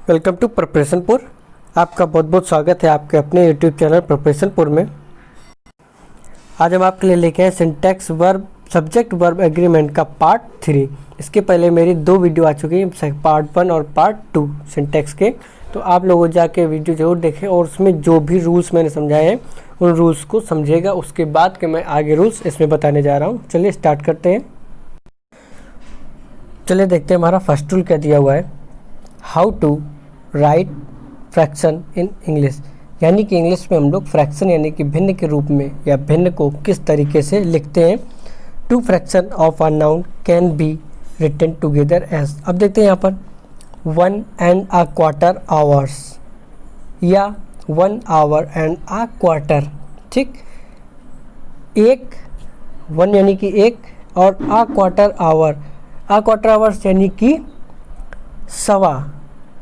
Welcome to प्रिपरेशनपुर। आपका बहुत बहुत स्वागत है आपके अपने यूट्यूब चैनल प्रिपरेशनपुर में। आज हम आपके लिए लेके आए syntax verb subject verb agreement का पार्ट 3। इसके पहले मेरी 2 वीडियो आ चुकी हैं, पार्ट 1 और पार्ट 2 सिंटैक्स के। तो आप लोग जाके वीडियो जरूर देखें और उसमें जो भी रूल्स मैंने समझाए हैं उन रूल्स को समझिएगा। उसके बाद के मैं आगे रूल्स इसमें बताने जा रहा हूँ। चलिए स्टार्ट करते हैं। चलिए देखते हैं हमारा फर्स्ट रूल क्या दिया हुआ है। How to write fraction in English, यानी कि इंग्लिश में हम लोग फ्रैक्शन यानी कि भिन्न के रूप में या भिन्न को किस तरीके से लिखते हैं। Two fraction of a noun can be written together as. अब देखते हैं यहाँ पर 1.25 आवर्स या 1 आवर एंड अ क्वार्टर। ठीक, 1 यानी कि 1 और अ क्वार्टर आवर्स यानी कि सवा।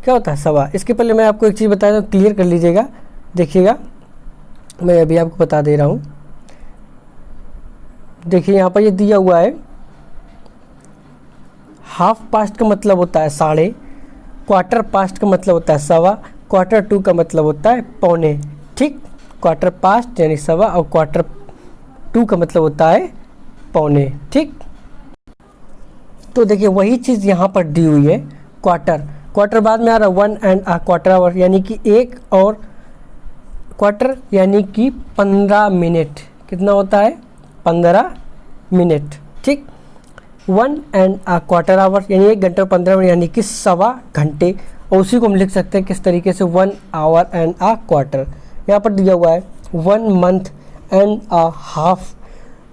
क्या होता है सवा। इसके पहले मैं आपको एक चीज़ बता दूँ, क्लियर कर लीजिएगा। देखिएगा मैं अभी आपको बता दे रहा हूँ। देखिए यहाँ पर ये दिया हुआ है, हाफ पास्ट का मतलब होता है साढ़े, क्वार्टर पास्ट का मतलब होता है सवा, क्वार्टर 2 का मतलब होता है पौने। ठीक, क्वार्टर पास्ट यानी सवा और क्वार्टर 2 का मतलब होता है पौने। ठीक, तो देखिए वही चीज़ यहाँ पर दी हुई है। क्वार्टर बाद में आ रहा है 1.25 आवर यानी कि 1 और क्वार्टर यानी कि 15 मिनट। कितना होता है 15 मिनट। ठीक, 1.25 आवर यानी 1 घंटे 15 मिनट यानी कि सवा घंटे। और उसी को हम लिख सकते हैं किस तरीके से 1 आवर एंड अ क्वार्टर। यहाँ पर दिया हुआ है 1 मंथ एंड अ हाफ,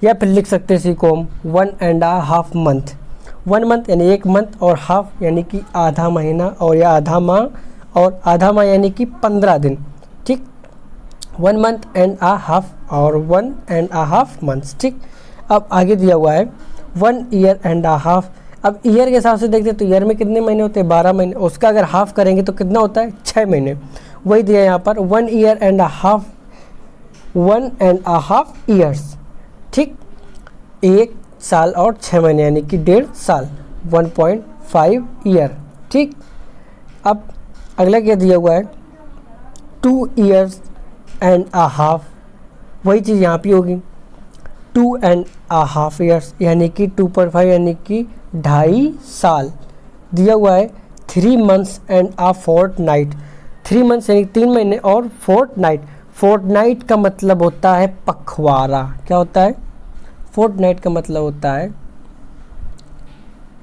या फिर लिख सकते हैं इसी को हम 1.5 मंथ। 1 मंथ यानी 1 मंथ और हाफ यानी कि आधा महीना और या आधा माह, और आधा माह यानी कि 15 दिन। ठीक, 1 मंथ एंड अ हाफ और 1.5 मंथ्स। ठीक, अब आगे दिया हुआ है 1 ईयर एंड अ हाफ। अब ईयर के हिसाब से देखते हैं तो ईयर में कितने महीने होते हैं 12 महीने। उसका अगर हाफ करेंगे तो कितना होता है 6 महीने। वही दिया यहाँ पर 1 year and a half, 1.5 years. ठीक, 1 साल और 6 महीने यानी कि 1.5 साल, 1.5 ईयर। ठीक, अब अगला क्या दिया हुआ है 2 ईयर्स एंड अ हाफ। वही चीज़ यहाँ पे होगी 2.5 ईयर्स यानी कि 2.5 यानी कि 2.5 साल। दिया हुआ है 3 months and a fortnight. 3 months यानी 3 महीने और फोर्टनाइट का मतलब होता है पखवाड़ा। क्या होता है फोर्टनाइट का मतलब होता है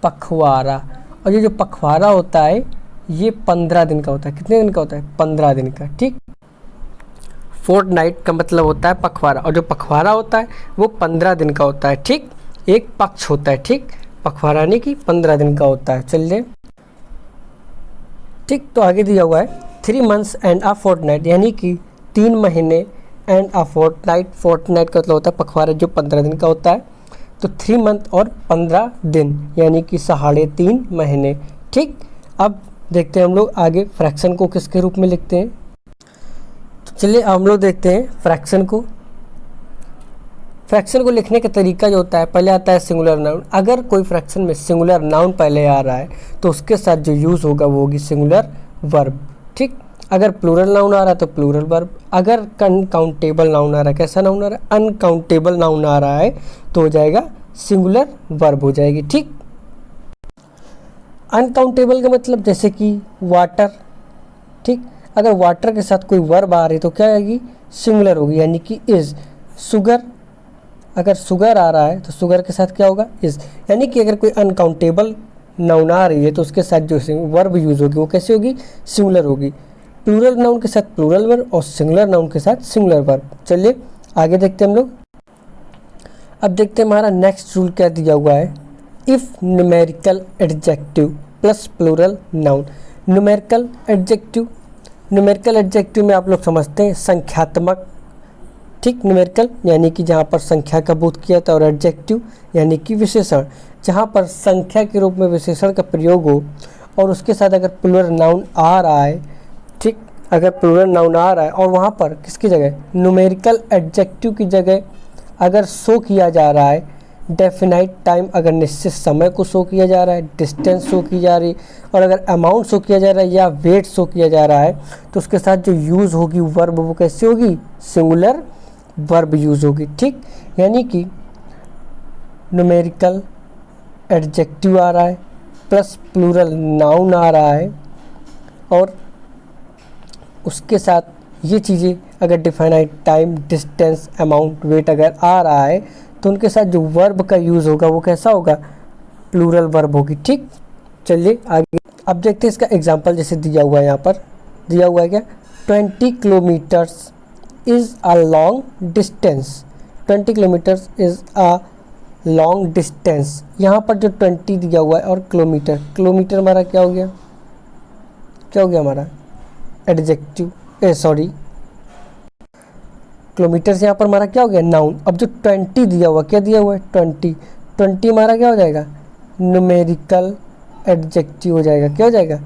पखवाड़ा। और ये जो पखवाड़ा होता है ये 15 दिन का होता है। कितने दिन का होता है 15 दिन का। ठीक, फोर्टनाइट का मतलब होता है पखवाड़ा और जो पखवाड़ा होता है वो 15 दिन का होता है। ठीक, एक पक्ष होता है। ठीक, पखवाड़ा यानी कि 15 दिन का होता है। चलिए ठीक, तो आगे दिया हुआ है 3 मंथ्स एंड अ फोर्टनाइट यानी कि 3 महीने एंड अ फोर्टनाइट का मतलब होता है पखवाड़ा जो 15 दिन का होता है। तो 3 मंथ और 15 दिन यानी कि 3.5 महीने। ठीक, अब देखते हैं हम लोग आगे फ्रैक्शन को किसके रूप में लिखते हैं। तो चलिए हम लोग देखते हैं फ्रैक्शन को लिखने का तरीका जो होता है, पहले आता है सिंगुलर नाउन। अगर कोई फ्रैक्शन में सिंगुलर नाउन पहले आ रहा है तो उसके साथ जो यूज़ होगा वो होगी सिंगुलर वर्ब। ठीक, अगर प्लूरल नाउन आ रहा है तो प्लूरल वर्ब। अगर अनकाउंटेबल नाउन आ रहा है, कैसा नाउन आ रहा है अनकाउंटेबल नाउन आ रहा है तो हो जाएगा सिंगुलर वर्ब हो जाएगी। ठीक, अनकाउंटेबल का मतलब जैसे कि वाटर। ठीक, अगर वाटर के साथ कोई वर्ब आ रही है तो क्या आएगी सिंगुलर होगी यानी कि इज। शुगर, अगर शुगर आ रहा है तो शुगर के साथ क्या होगा इज। यानी कि अगर कोई अनकाउंटेबल नाउन आ रही है तो उसके साथ जो वर्ब यूज़ होगी वो कैसे होगी सिंगुलर होगी। प्लूरल नाउन के साथ प्लूरल वर्ब और सिंगुलर नाउन के साथ सिंगुलर वर्ब। चलिए आगे देखते हैं हम लोग। अब देखते हैं हमारा नेक्स्ट रूल क्या दिया हुआ है। If numerical adjective plus plural noun. Numerical adjective में आप लोग समझते हैं संख्यात्मक। ठीक, न्यूमेरिकल यानी कि जहाँ पर संख्या का बोध किया था, और एडजेक्टिव यानी कि विशेषण, जहाँ पर संख्या के रूप में विशेषण का प्रयोग हो और उसके साथ अगर प्लूरल नाउन आ रहा है। ठीक, अगर प्लूरल नाउन आ रहा है और वहाँ पर किसकी जगह न्यूमेरिकल एडजेक्टिव की जगह अगर शो किया जा रहा है डेफिनाइट टाइम अगर निश्चित समय को शो किया जा रहा है, डिस्टेंस शो की जा रही, और अगर अमाउंट शो किया जा रहा है या वेट शो किया जा रहा है, तो उसके साथ जो यूज़ होगी वर्ब वो कैसे होगी, सिंगुलर वर्ब यूज़ होगी। ठीक, यानी कि न्यूमेरिकल एडजेक्टिव आ रहा है प्लस प्लूरल नाउन आ रहा है, और उसके साथ ये चीज़ें अगर definite time, distance, amount, weight अगर आ रहा है, तो उनके साथ जो वर्ब का यूज़ होगा वो कैसा होगा, प्लूरल वर्ब होगी। ठीक, चलिए आगे अब देखते हैं इसका एग्जांपल। जैसे दिया हुआ है, यहाँ पर दिया हुआ है क्या, 20 kilometres is a long distance. 20 kilometres is a long distance. यहाँ पर जो 20 दिया हुआ है और किलोमीटर, किलोमीटर हमारा क्या हो गया, क्या हो गया हमारा एडजेक्टिव, सॉरी किलोमीटर से यहाँ पर हमारा क्या हो गया, नाउन। अब जो 20 दिया हुआ, क्या दिया हुआ है, 20 हमारा क्या हो जाएगा, न्यूमेरिकल एडजेक्टिव हो जाएगा। क्या हो जाएगा,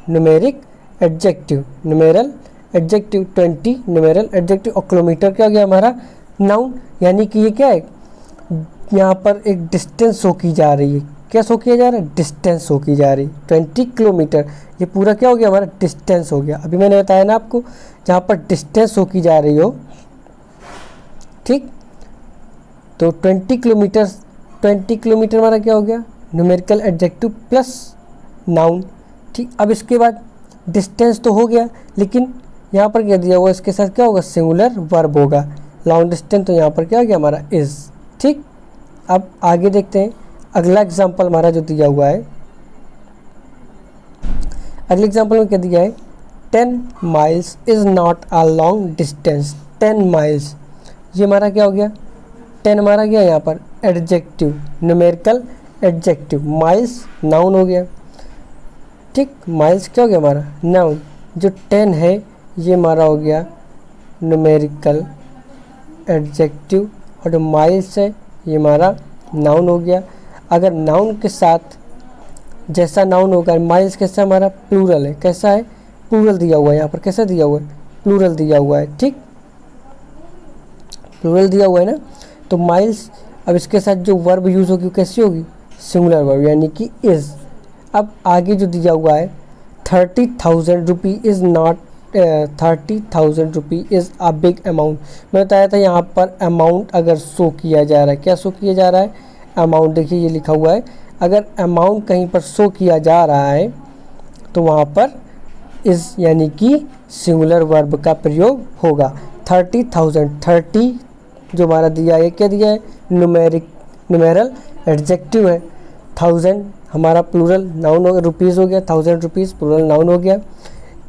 numeric adjective, numeral adjective, 20 numeral adjective, और किलोमीटर क्या हो गया हमारा, नाउन। यानी कि ये क्या है, यहाँ पर एक डिस्टेंस शो की जा रही है। क्या शो किया जा रहा है, डिस्टेंस शो की जा रही है। 20 किलोमीटर, ये पूरा क्या हो गया हमारा, डिस्टेंस हो गया। अभी मैंने बताया ना आपको, जहाँ पर डिस्टेंस शो की जा रही हो, ठीक, तो 20 किलोमीटर हमारा क्या हो गया, न्यूमेरिकल एडजेक्टिव प्लस नाउन। ठीक, अब इसके बाद डिस्टेंस तो हो गया, लेकिन यहाँ पर क्या दिया हुआ, इसके साथ क्या होगा, सिंगुलर वर्ब होगा। लॉन्ग डिस्टेंस, तो यहाँ पर क्या हो गया हमारा, इज़। ठीक, अब आगे देखते हैं अगला एग्जाम्पल हमारा जो दिया हुआ है। अगले एग्जाम्पल में क्या दिया है, 10 miles is not a long distance. 10 miles, ये हमारा क्या हो गया, 10 हमारा क्या है यहाँ पर, adjective, numerical adjective, miles noun हो गया। ठीक, माइल्स क्या हो गया हमारा, नाउन। जो 10 है ये हमारा हो गया न्यूमेरिकल एडजेक्टिव, और जो माइल्स है ये हमारा नाउन हो गया। अगर नाउन के साथ जैसा नाउन होगा, माइल्स कैसा हमारा, प्लूरल है। कैसा है, प्लूरल दिया हुआ है यहाँ पर, कैसा दिया हुआ है, प्लूरल दिया हुआ है। ठीक, प्लूरल दिया हुआ है ना, तो माइल्स, अब इसके साथ जो वर्ब यूज़ होगी कैसी होगी, सिंगुलर वर्ब, यानी कि इज़। अब आगे जो दिया हुआ है, 30,000 रुपी is not 30,000 rupee is a big amount. मैं बताया था यहाँ पर अमाउंट अगर शो किया जा रहा है, क्या शो किया जा रहा है, अमाउंट। देखिए ये लिखा हुआ है, अगर अमाउंट कहीं पर शो किया जा रहा है तो वहाँ पर इज़ यानी कि सिंगुलर वर्ब का प्रयोग होगा। 30,000, 30 जो हमारा दिया है, क्या दिया है, न्यूमेरल एडजेक्टिव है। 1000 हमारा प्लूरल नाउन हो गया, रुपीज़ हो गया, 1000 रुपीज़ प्लूरल नाउन हो गया।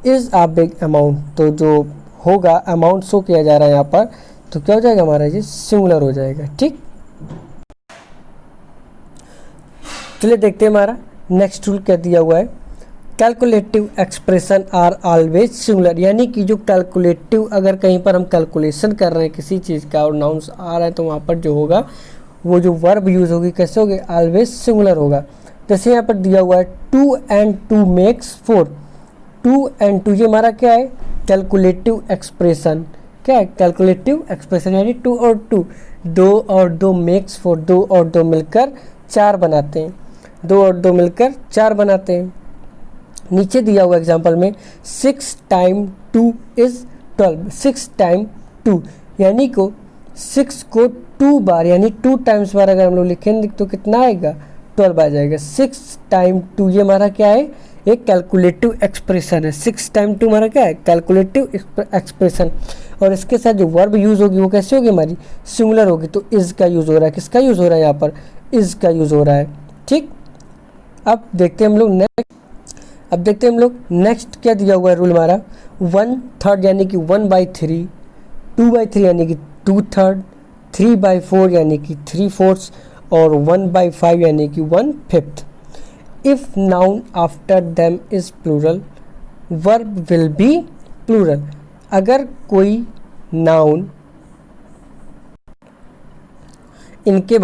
इज़ अ बिग अमाउंट, तो जो होगा अमाउंट शो किया जा रहा है यहाँ पर, तो क्या हो जाएगा हमारा, ये सिंगुलर हो जाएगा। ठीक, चलिए देखते हैं हमारा नेक्स्ट रूल क्या दिया हुआ है। Calculative expression are always singular, यानी कि जो कैलकुलेटिव, अगर कहीं पर हम कैलकुलेशन कर रहे हैं किसी चीज़ का और नाउन्स आ रहा है, तो वहाँ पर जो होगा वो जो वर्ब यूज़ होगी कैसे होगी, ऑलवेज सिंगुलर होगा। जैसे यहाँ पर दिया हुआ है 2 and 2 makes 4। 2 and 2 ये हमारा क्या है, कैलकुलेटिव एक्सप्रेशन। क्या है, कैलकुलेटिव एक्सप्रेशन, यानी 2 और 2, 2 और 2 मेक्स 4, 2 और 2 मिलकर 4 बनाते हैं, 2 और 2 मिलकर 4 बनाते हैं। नीचे दिया हुआ एग्जांपल में 6 टाइम 2 इज़ 12, 6 टाइम 2 यानी को 6 को 2 बार यानी 2 टाइम्स बार अगर हम लोग लिखेंगे तो कितना आएगा, 12 आ जाएगा। 6 टाइम 2 ये हमारा क्या है, एक कैलकुलेटिव एक्सप्रेशन है। 6 टाइम 2 हमारा क्या है, कैलकुलेटिव एक्सप्रेशन। और इसके साथ जो वर्ब यूज़ होगी वो कैसे होगी, हमारी सिंगुलर होगी। तो इज़ का यूज़ हो रहा है, किसका यूज़ हो रहा है, यहाँ पर इज़ का यूज़ हो रहा है। ठीक, अब देखते हैं हम लोग नेक्स्ट क्या दिया हुआ है रूल हमारा, 1/3 यानी कि 1/3, 2/3 यानी कि 2/3, 3/4 यानी कि 3/4 और 1/5 यानी कि 1/5। If noun after them is plural verb will be plural. अगर कोई नाउन इनके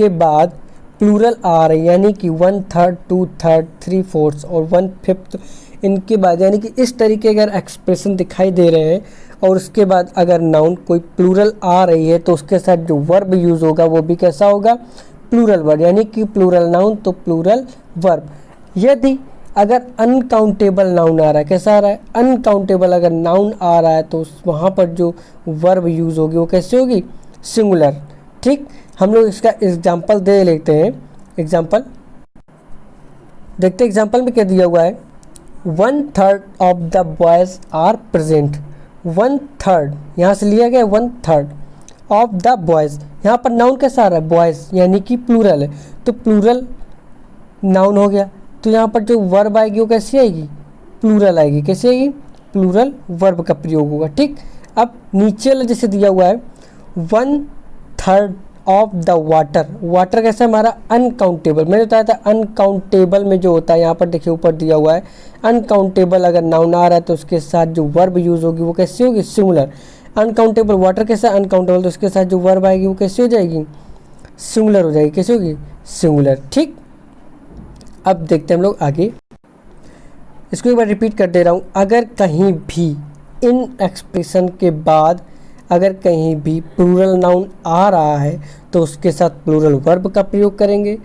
बाद प्लूरल आ रही यानी कि 1/3, 2/3, 3/4 और 1/5 इनके बाद, यानी कि इस तरीके अगर एक्सप्रेशन दिखाई दे रहे हैं और उसके बाद अगर नाउन कोई प्लूरल आ रही है तो उसके साथ जो वर्ब यूज़ होगा वो भी कैसा होगा, प्लूरल वर्ब, यानी कि प्लूरल नाउन तो प्लूरल वर्ब। यदि अगर अनकाउंटेबल नाउन आ रहा है, कैसा आ रहा है, अनकाउंटेबल अगर नाउन आ रहा है तो वहाँ पर जो वर्ब यूज़ होगी वो कैसे होगी, सिंगुलर। ठीक, हम लोग इसका एग्जाम्पल दे लेते हैं। एग्जाम्पल देखते हैं, एग्जाम्पल में क्या दिया हुआ है, 1/3 of the boys are present. 1/3 यहाँ से लिया गया 1/3 ऑफ द बॉयज़, यहाँ पर नाउन कैसा आ रहा है, बॉयज़, यानी कि प्लूरल है, तो प्लूरल नाउन हो गया। तो यहाँ पर जो वर्ब आएगी वो कैसी आएगी, प्लूरल आएगी। कैसी आएगी, प्लूरल वर्ब का प्रयोग होगा। ठीक, अब नीचे वाला जैसे दिया हुआ है 1/3 ऑफ द वाटर, वाटर कैसा हमारा अनकाउंटेबल, मैंने बताया था अनकाउंटेबल में जो होता है, यहाँ पर देखिए ऊपर दिया हुआ है अनकाउंटेबल अगर नाउन आ रहा है तो उसके साथ जो वर्ब यूज़ होगी वो कैसी होगी, सिंगुलर। अनकाउंटेबल वाटर कैसा अनकाउंटेबल, तो उसके साथ जो वर्ब आएगी वो कैसी हो जाएगी, सिंगुलर हो जाएगी। कैसी होगी, सिंगुलर। ठीक, अब देखते हैं हम लोग आगे, इसको एक बार रिपीट कर दे रहा हूँ। अगर कहीं भी इन एक्सप्रेशन के बाद अगर कहीं भी प्लूरल नाउन आ रहा है तो उसके साथ प्लूरल वर्ब का प्रयोग करेंगे।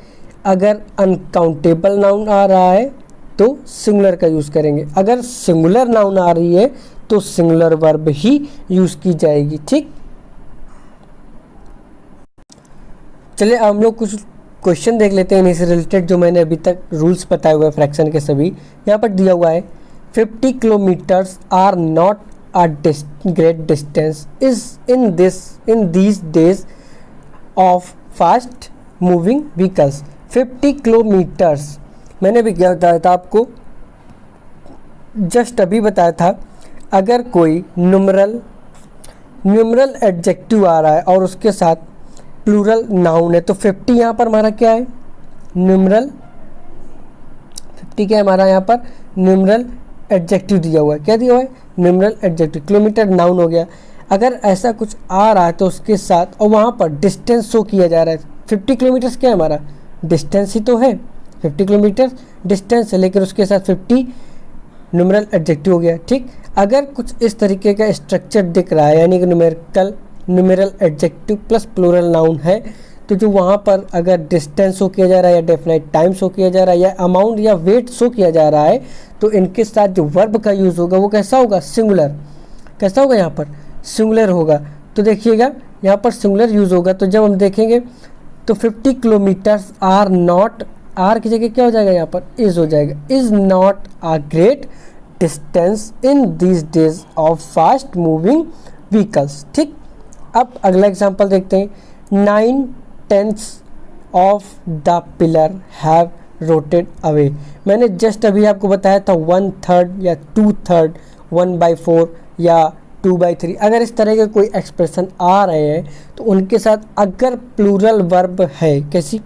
अगर अनकाउंटेबल नाउन आ रहा है तो सिंगुलर का यूज़ करेंगे। अगर सिंगुलर नाउन आ रही है तो सिंगुलर वर्ब ही यूज़ की जाएगी। ठीक, चलिए अब हम लोग कुछ क्वेश्चन देख लेते हैं इन्हीं से रिलेटेड, जो मैंने अभी तक रूल्स बताए हुए हैं फ्रैक्शन के सभी। यहाँ पर दिया हुआ है 50 kilometres are not a great distance is in these days of fast moving vehicles। 50 kilometres मैंने भी क्या बताया था आपको, जस्ट अभी बताया था। अगर कोई न्यूमरल एडजेक्टिव आ रहा है और उसके साथ प्लूरल नाउन है तो 50 यहाँ पर हमारा क्या है, न्यूमरल 50 क्या है हमारा यहाँ पर, न्यूमरल एडजेक्टिव दिया हुआ है। क्या दिया हुआ है, न्यूमरल एडजेक्टिव। किलोमीटर नाउन हो गया। अगर ऐसा कुछ आ रहा है तो उसके साथ और वहाँ पर डिस्टेंस शो किया जा रहा है। 50 किलोमीटर्स क्या है हमारा, डिस्टेंस ही तो है, 50 किलोमीटर डिस्टेंस है, लेकिन उसके साथ 50 न्यूमरल एडजेक्टिव हो गया। ठीक, अगर कुछ इस तरीके का स्ट्रक्चर दिख रहा है, यानी कि numeral adjective plus plural noun है, तो जो वहाँ पर अगर डिस्टेंस शो किया जा रहा है या डेफिनाइट टाइम शो किया जा रहा है या अमाउंट या वेट शो किया जा रहा है तो इनके साथ जो वर्ब का यूज़ होगा वो कैसा होगा, सिंगुलर। कैसा होगा, यहाँ पर सिंगुलर होगा। तो देखिएगा यहाँ पर सिंगुलर यूज़ होगा। तो जब हम देखेंगे तो 50 किलोमीटर्स आर नॉट, आर की जगह क्या हो जाएगा, यहाँ पर इज़ हो जाएगा, is not a great distance in this days of fast moving vehicles. ठीक, अब अगला एग्जाम्पल देखते हैं। 9/10 of the pillar have rotted away. मैंने जस्ट अभी आपको बताया था 1/3 या 2/3, 1/4 या 2/3। अगर इस तरह के कोई एक्सप्रेशन आ रहे हैं तो उनके साथ अगर प्लूरल वर्ब है, कैसी,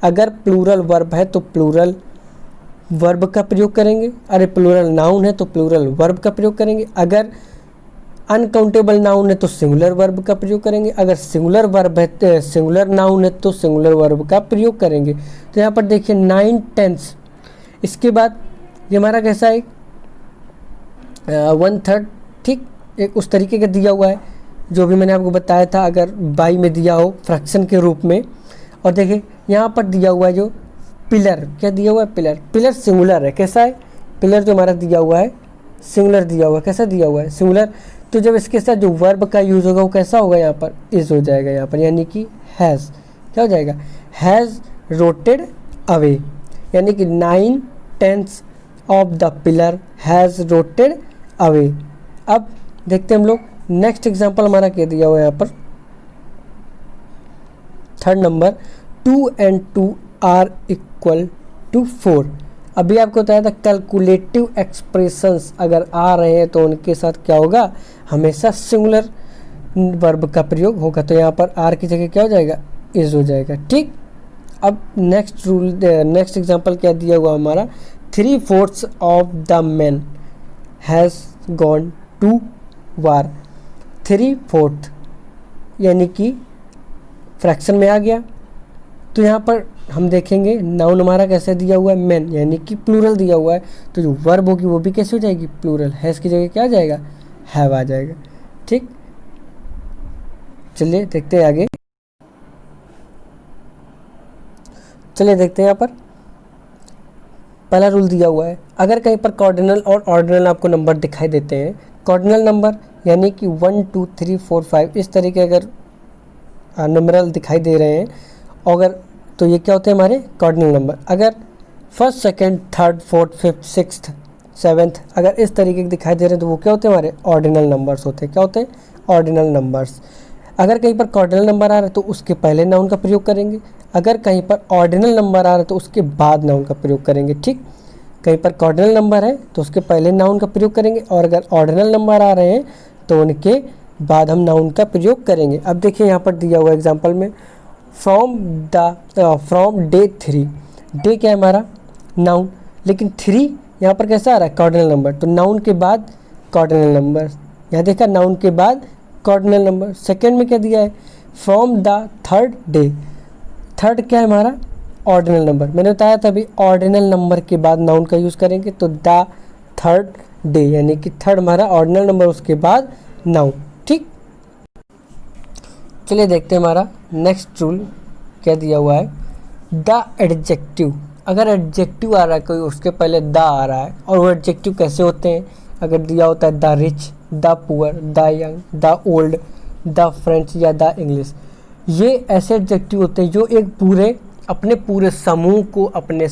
अगर प्लूरल वर्ब है तो प्लूरल वर्ब का प्रयोग करेंगे। अरे प्लूरल नाउन है तो प्लूरल वर्ब का प्रयोग करेंगे। अगर अनकाउंटेबल नाउन है तो सिंगुलर वर्ब का प्रयोग करेंगे। अगर सिंगुलर वर्ब है, सिंगुलर नाउन है तो सिंगुलर वर्ब का प्रयोग करेंगे। तो यहाँ पर देखिए 9/10, इसके बाद ये हमारा कैसा है 1/3। ठीक, एक उस तरीके का दिया हुआ है जो भी मैंने आपको बताया था, अगर बाई में दिया हो फ्रैक्शन के रूप में। और देखिए यहाँ पर दिया हुआ है जो पिलर, क्या दिया हुआ है, पिलर। पिलर सिंगुलर है, कैसा है, पिलर जो हमारा दिया हुआ है सिंगुलर दिया हुआ है। कैसा दिया हुआ है, सिंगुलर। तो जब इसके साथ जो वर्ब का यूज़ होगा वो कैसा होगा, यहाँ पर इज़ हो जाएगा, यहाँ पर यानी कि हैज़। क्या हो जाएगा, हैज़ रोटेड अवे, यानी कि 9/10 of the pillar has rotted away. अब देखते हैं हम लोग नेक्स्ट एग्जांपल हमारा क्या दिया हुआ है यहाँ पर, 3rd number, 2 and 2 are equal to 4। अभी आपको बताया था कैलकुलेटिव एक्सप्रेशंस अगर आ रहे हैं तो उनके साथ क्या होगा, हमेशा सिंगुलर वर्ब का प्रयोग होगा। तो यहाँ पर आर की जगह क्या हो जाएगा, इज हो जाएगा। ठीक, अब नेक्स्ट रूल, नेक्स्ट एग्जांपल क्या दिया हुआ हमारा, 3/4 of the man has gone to war. 3/4 यानी कि फ्रैक्शन में आ गया। तो यहाँ पर हम देखेंगे नाउन हमारा कैसे दिया हुआ है, मैन, यानी कि प्लूरल दिया हुआ है। तो जो वर्ब होगी वो भी कैसे हो जाएगी, प्लूरल। हैज़ की जगह क्या आ जाएगा, हैव आ जाएगा। ठीक, चलिए देखते हैं आगे। चलिए देखते हैं यहाँ पर पहला रूल दिया हुआ है, अगर कहीं पर कॉर्डिनल और ऑर्डिनल आपको नंबर दिखाई देते हैं, कॉर्डिनल नंबर यानी कि 1 2 3 4 5 इस तरीके अगर न्यूमेरल दिखाई दे रहे हैं, अगर तो ये क्या होते हैं हमारे कॉर्डिनल नंबर। अगर first second third fourth fifth sixth seventh अगर इस तरीके के दिखाई दे रहे हैं तो वो क्या होते हैं हमारे ऑर्डिनल नंबर्स होते हैं। क्या होते हैं? Ordinal numbers. अगर कहीं पर कॉर्डिनल नंबर आ रहा है तो उसके पहले नाउन का प्रयोग करेंगे, अगर कहीं पर ऑर्डिनल नंबर आ रहा है तो उसके बाद नाउन का प्रयोग करेंगे। ठीक, कहीं पर कॉर्डिनल नंबर है तो उसके पहले नाउन का प्रयोग करेंगे, और अगर ऑर्डिनल नंबर आ रहे हैं तो उनके बाद हम नाउन का प्रयोग करेंगे। अब देखिए यहाँ पर दिया हुआ एग्जाम्पल में फ्रॉम डे 3, डे क्या है हमारा नाउन, लेकिन 3 यहाँ पर कैसा आ रहा है कॉर्डिनल नंबर, तो नाउन के बाद कॉर्डिनल नंबर, यहाँ देखा नाउन के बाद कॉर्डिनल नंबर। सेकेंड में क्या दिया है from the third day, third क्या है हमारा ऑर्डिनल नंबर, मैंने बताया था अभी ऑर्डिनल नंबर के बाद नाउन का यूज़ करेंगे, तो द थर्ड डे यानी कि थर्ड हमारा ऑर्डिनल नंबर उसके बाद नाउन। ठीक, चलिए देखते हैं हमारा नेक्स्ट रूल क्या दिया हुआ है, द एडजेक्टिव। अगर एडजेक्टिव आ रहा है कोई उसके पहले द आ रहा है, और वो एडजेक्टिव कैसे होते हैं, अगर दिया होता है the rich, the poor, the young, the old, the French या द इंग्लिश, ये ऐसे एडजेक्टिव होते हैं जो एक पूरे अपने पूरे समूह को अपने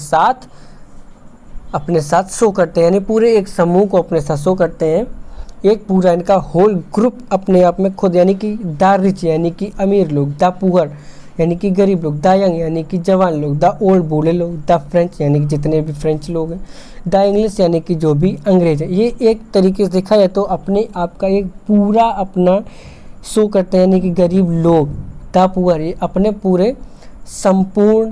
साथ शो करते हैं, यानी पूरे एक समूह को अपने साथ शो करते हैं, एक पूरा इनका होल ग्रुप अपने आप में खुद, यानी कि द रिच यानी कि अमीर लोग, द पुअर यानी कि गरीब लोग, द यंग यानी कि जवान लोग, द ओल्ड बूढ़े लोग, द फ्रेंच यानी कि जितने भी फ्रेंच लोग हैं, द इंग्लिश यानी कि जो भी अंग्रेज है। ये एक तरीके से देखा जाए तो अपने आप का एक पूरा अपना शो करते हैं, यानी कि गरीब लोग, द पुअर, ये अपने पूरे संपूर्ण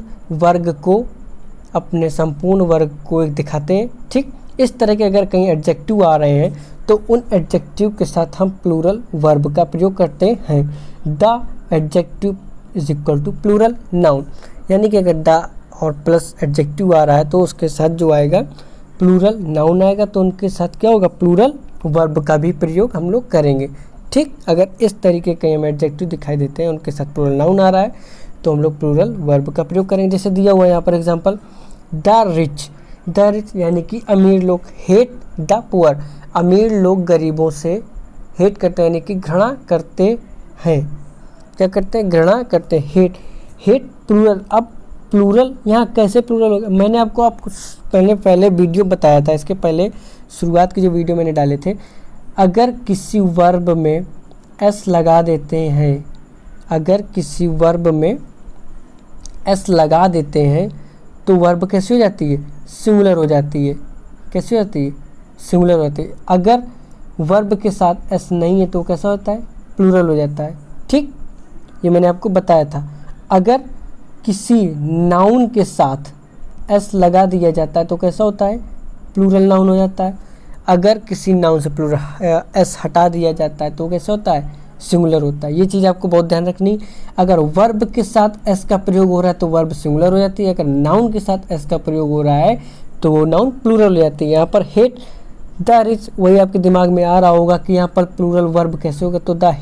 वर्ग को एक दिखाते हैं। ठीक, इस तरह के अगर कहीं एडजेक्टिव आ रहे हैं तो उन एडजेक्टिव के साथ हम प्लूरल वर्ब का प्रयोग करते हैं। The adjective is equal to plural noun, यानी कि अगर द और प्लस एडजेक्टिव आ रहा है तो उसके साथ जो आएगा प्लूरल नाउन आएगा, तो उनके साथ क्या होगा प्लूरल वर्ब का भी प्रयोग हम लोग करेंगे। ठीक, अगर इस तरीके के हमें एडजेक्टिव दिखाई देते हैं उनके साथ प्लूरल नाउन आ रहा है तो हम लोग प्लूरल वर्ब का प्रयोग करेंगे। जैसे दिया हुआ है यहाँ पर एग्जांपल, द रिच यानी कि अमीर लोग, हेट द पुअर, अमीर लोग गरीबों से हेट करते हैं यानी कि घृणा करते हैं। क्या करते हैं? घृणा करते हैं। Hate plural. अब प्लूरल यहाँ कैसे प्लूरल होगा, मैंने आपको पहले वीडियो बताया था, इसके पहले शुरुआत की जो वीडियो मैंने डाले थे, अगर किसी वर्ब में एस लगा देते हैं, अगर किसी वर्ब में एस लगा देते हैं तो वर्ब कैसी हो जाती है? सिंगुलर हो जाती है। कैसी हो जाती है? सिंगुलर हो जाती है। अगर वर्ब के साथ एस नहीं है तो कैसा होता है? प्लूरल हो जाता है। ठीक, ये मैंने आपको बताया था। अगर किसी नाउन के साथ एस लगा दिया जाता है तो कैसा होता है? प्लूरल नाउन हो जाता है। अगर किसी नाउन से प्लूरल एस हटा दिया जाता है तो कैसा होता है? सिंगुलर होता है। ये चीज़ आपको बहुत ध्यान रखनी। अगर वर्ब के साथ एस का प्रयोग हो रहा है तो वर्ब सिंगुलर हो जाती है, अगर नाउन के साथ एस का प्रयोग हो रहा है तो वो नाउन प्लूरल हो जाती है। यहाँ पर हेट द रिच, वही आपके दिमाग में आ रहा होगा कि यहाँ पर प्लूरल वर्ब कैसे होगा, तो द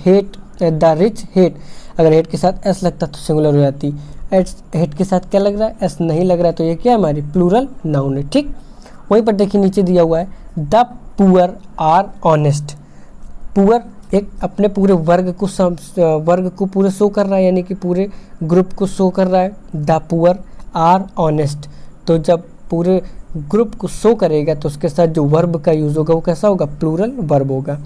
रिच हेट, अगर हेट के साथ एस लगता तो सिंगुलर हो जाती। हेट के साथ क्या लग रहा है? एस नहीं लग रहा है, तो ये क्या है? हमारी प्लूरल नाउन है। ठीक, वहीं पर देखिए नीचे दिया हुआ है the poor are honest. Poor एक अपने पूरे वर्ग को पूरे शो कर रहा है, यानी कि पूरे ग्रुप को शो कर रहा है। द पुअर आर ऑनेस्ट, तो जब पूरे ग्रुप को शो करेगा तो उसके साथ जो वर्ब का यूज़ होगा वो कैसा होगा? प्लूरल वर्ब होगा।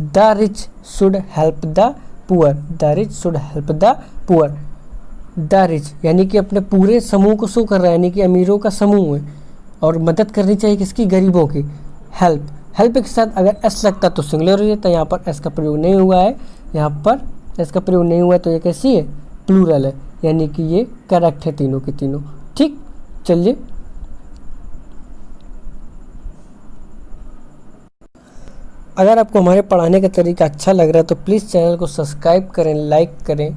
The rich should help the poor, the rich should help the poor. The rich यानी कि अपने पूरे समूह को शो कर रहा है, यानी कि अमीरों का समूह है और मदद करनी चाहिए किसकी? गरीबों की। हेल्प के साथ अगर एस लगता तो सिंगुलर हो जाता है, यहाँ पर एस का प्रयोग नहीं हुआ है, यहाँ पर एस का प्रयोग नहीं हुआ है, तो ये कैसी है? प्लूरल है, यानी कि ये करेक्ट है तीनों के तीनों। ठीक, चलिए अगर आपको हमारे पढ़ाने का तरीका अच्छा लग रहा है तो प्लीज़ चैनल को सब्सक्राइब करें, लाइक करें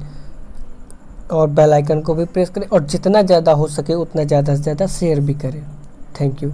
और बेल आइकन को भी प्रेस करें, और जितना ज़्यादा हो सके उतना ज़्यादा से ज़्यादा शेयर भी करें। Thank you.